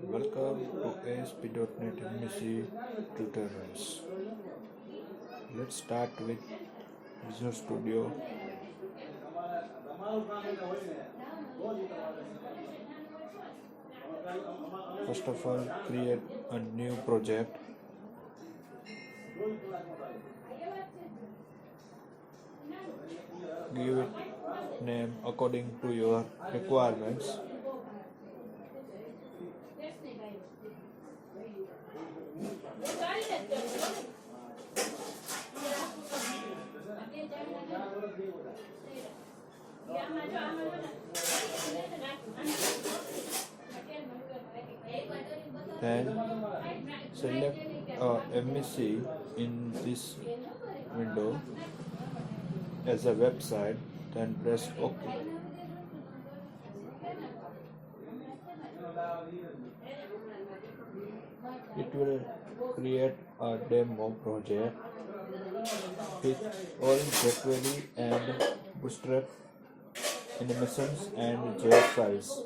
Welcome to ASP.NET MVC tutorials. Let's start with Visual Studio. First of all, create a new project. Give it name according to your requirements. Then select MVC in this window as a website, then press OK. It will create a demo project with all jQuery and Bootstrap animations and JS files.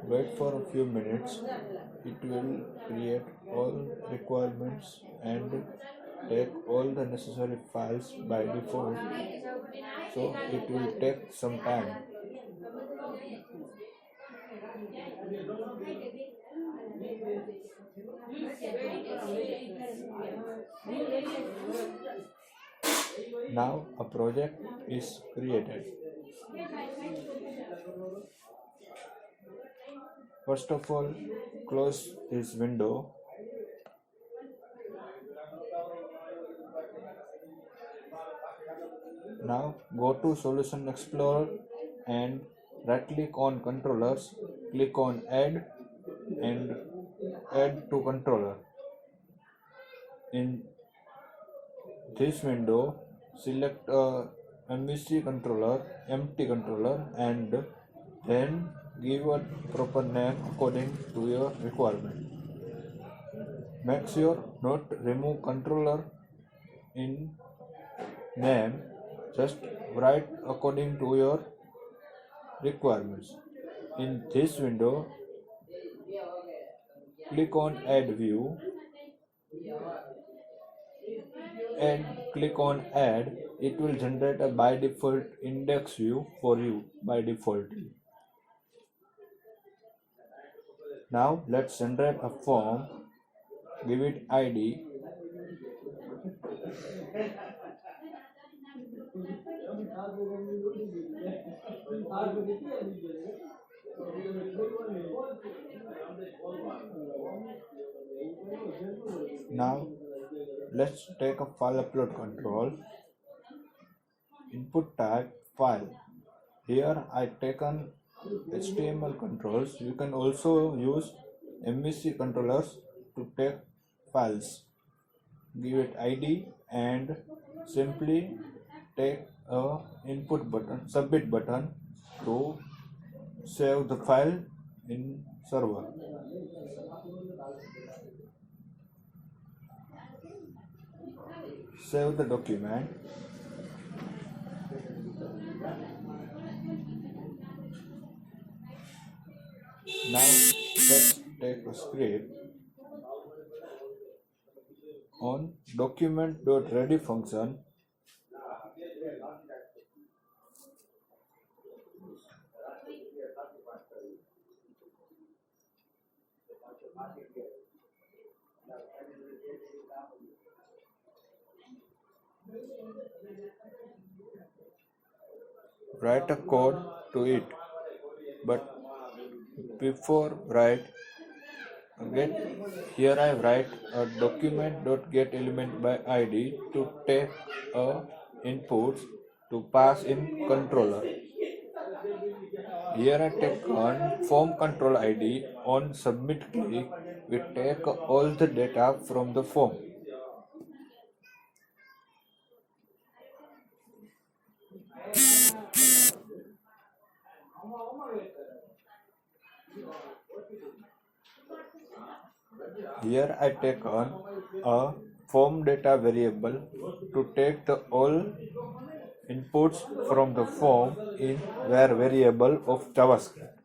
Wait for a few minutes. It will create all requirements and take all the necessary files by default, so it will take some time. Now a project is created. First of all, close this window. Now go to Solution Explorer and right click on controllers, click on add and add to controller. In this window, select a MVC controller, empty controller, and then give a proper name according to your requirement. Make sure not remove controller in name, just write according to your requirements. In this window, click on add view and click on add. It will generate a by default index view for you by default. Now let's generate a form. Give it ID. Now let's take a file upload control. Input type file. Here I taken HTML controls. You can also use MVC controllers to take files. Give it ID and simply take a input button, submit button to save the file in server. Save the document. Now let's take a script. On document.ready function, write a code to it, but before write here I write a document.getElement by ID to take a inputs to pass in controller. Here I take on form control ID. On submit click, we take all the data from the form. Here I take on a form data variable to take the all inputs from the form in var variable of JavaScript.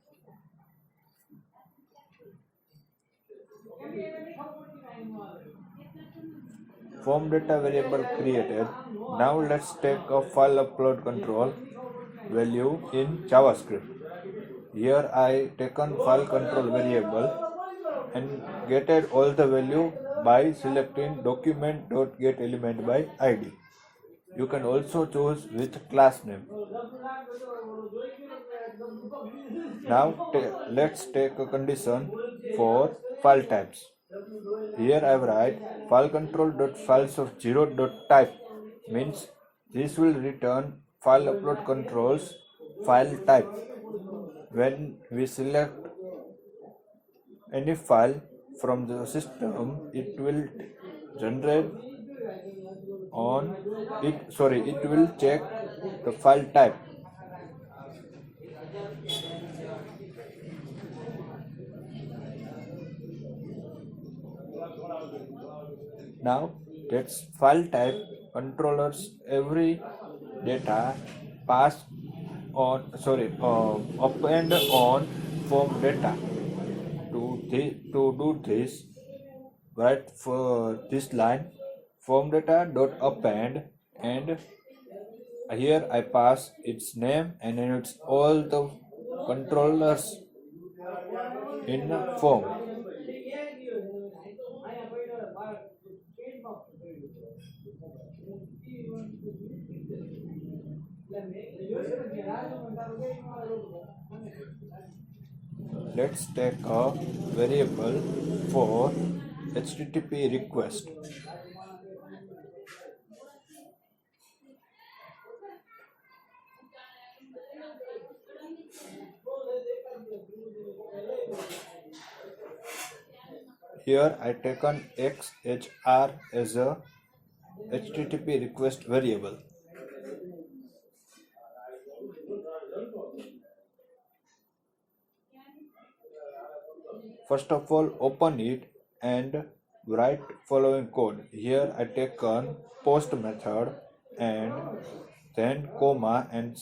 Form data variable created. Now let's take a file upload control value in JavaScript. Here I taken file control variable and getted all the value by selecting document.getElement by id. You can also choose with class name. Now let's take a condition for file types. Here I write file control.files of 0.type means this will return file upload controls file type. When we select any file from the system, it will generate on it will check the file type. Now that's file type controllers every data pass on append on form data. To do this, write for this line form data dot append, and here I pass its name and then it's all the controllers in form. Let's take a variable for HTTP request. Here I taken XHR as a HTTP request variable. First of all, open it and write following code. Here I take on post method and then comma and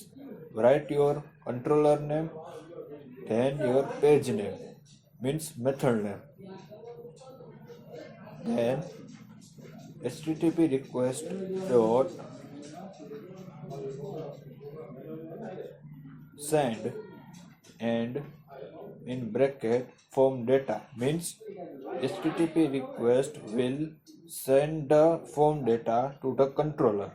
write your controller name, then your page name means method name. Then HTTP request dot send and in bracket form data means HTTP request will send the form data to the controller.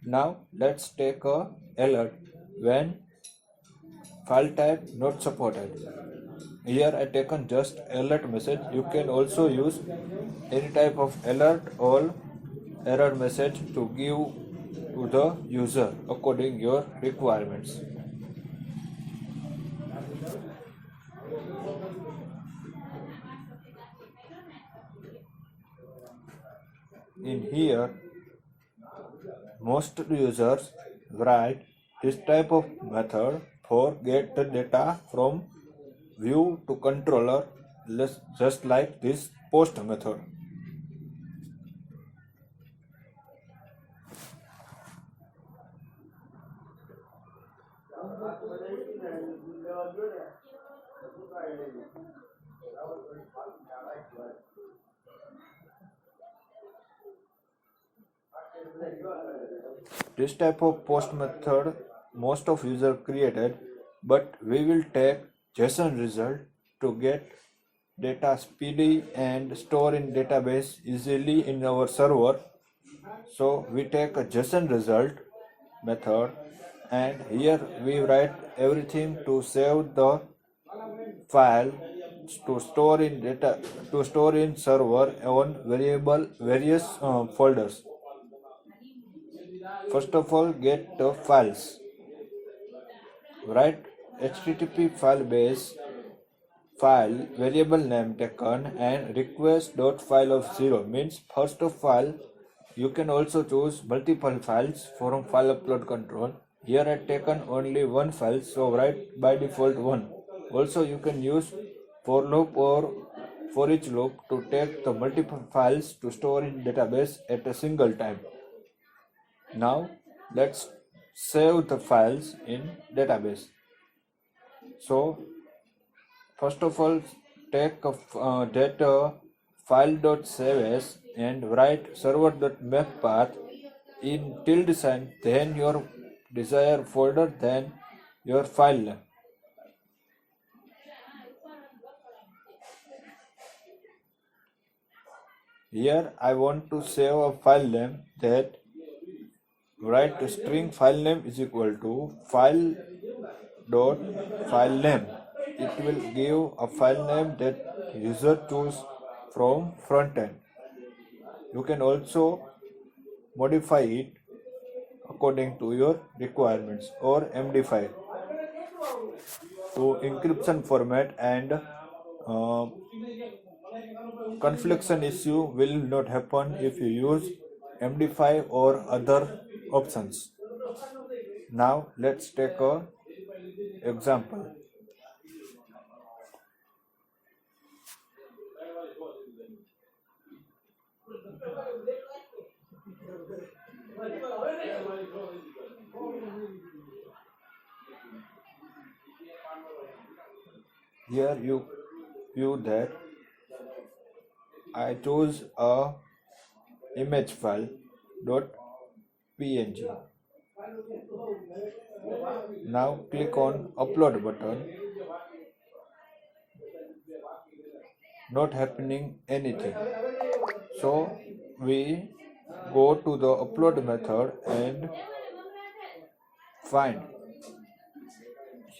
Now let's take a alert when file type not supported. Here I taken just alert message. You can also use any type of alert or error message to give to the user according your requirements. In here, most users write this type of method for get the data from view to controller, just like this post method. This type of post method most of user created, but we will take JSON result to get data speedy and store in database easily in our server. So we take a JSON result method and here we write everything to save the file to store in server on various folders. First of all, get the files. Write HTTP file base file variable name taken and request.file of 0 means first of file You can also choose multiple files from file upload control. Here I taken only one file, so write by default one. Also you can use for loop or for each loop to take the multiple files to store in database at a single time. Now let's save the files in database. So first of all, take that file.save as and write server.map path in tilde sign, then your desired folder, then your file name. Here I want to save a file name, that write string file name is equal to file dot file name. It will give a file name that user choose from front end. You can also modify it according to your requirements, or MD5 to encryption format, and confliction issue will not happen if you use MD5 or other options. Now let's take a example. Here you view that I chose a image file .png. Now click on upload button. Not happening anything. So we go to the upload method and find.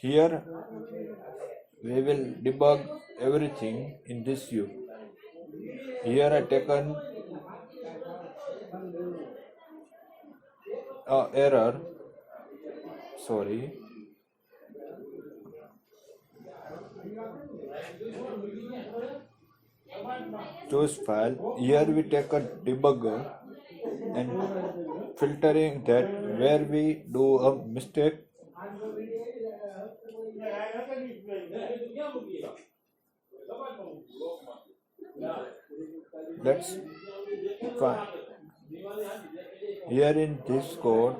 Here we will debug everything in this view. Here I taken error. Sorry. Choose file. Here we take a debugger and filtering that where we do a mistake. Let's find. Here in this code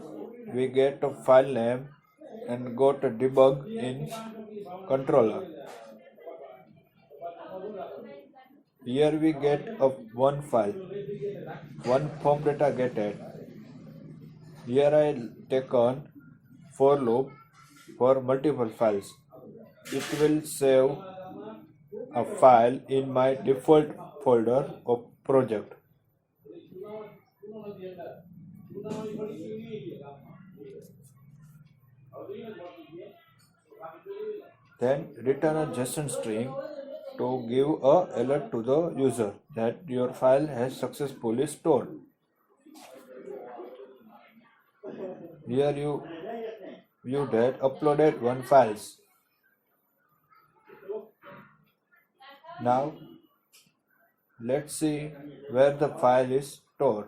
we get a file name and got a debug in controller. Here we get a one file, one form data getted. Here I take on for loop for multiple files. It will save a file in my default folder of project. Then return a JSON string to give a alert to the user that your file has successfully stored. Here you view that uploaded one files. Now let's see where the file is stored.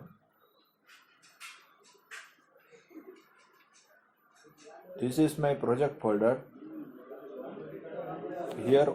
This is my project folder. Here